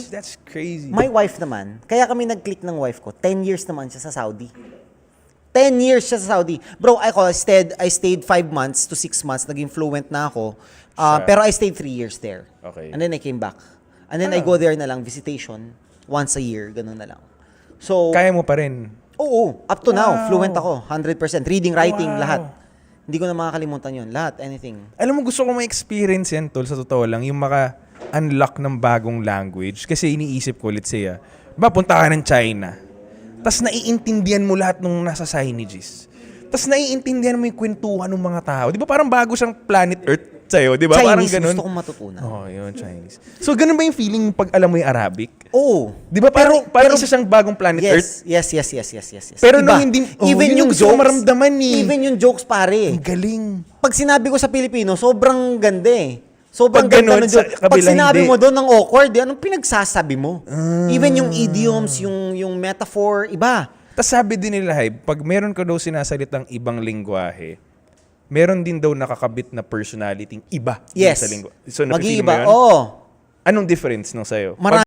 That's crazy. My wife naman, kaya kami nag-click ng wife ko, 10 years naman siya sa Saudi. 10 years siya sa Saudi. Bro, I stayed 5 months to 6 months, naging fluent na ako. Pero I stayed 3 years there. Okay. And then I came back. And then I go there na lang, visitation, once a year, ganun na lang. So, Kaya mo pa rin. oo, up to now, fluent ako, 100%. Reading, writing, Wow. lahat. Hindi ko na makakalimutan yun. Lahat, anything. Alam mo, gusto ko ma-experience yan, tol, sa totoo lang, yung maka-unlock ng bagong language. Kasi iniisip ko, let's say, punta ka ng China. Tapos naiintindihan mo lahat nung nasa signages. Tapos naiintindihan mo yung kwentuhan ng mga tao. Di ba parang bago siyang planet Earth sa'yo? Di ba? Parang Chinese, ganun. gusto kong matutunan. Yun, Chinese. So, ganun ba yung feeling pag alam mo yung Arabic? Oo. Di ba parang isa siyang bagong planet Earth? Yes. Pero Iba. nung hindi, even yun yung gusto ko jokes, maramdaman eh. even yung jokes, pare. Ang galing. Pag sinabi ko sa Pilipino, sobrang ganda eh. Sobrang Pag ganda ganun, ng sa joke. Pag kabila, sinabi hindi. mo doon ng awkward, anong pinagsasabi mo? Even yung idioms, yung metaphor, iba. Tapos sabi din nila, Hybe, pag meron ka daw sinasalitang ibang lingwahe, meron din daw nakakabit na personality iba Yes. sa lingwahe. So, napipili mo Mag-iiba. yun? Oo. Anong difference nung sa'yo? Marami.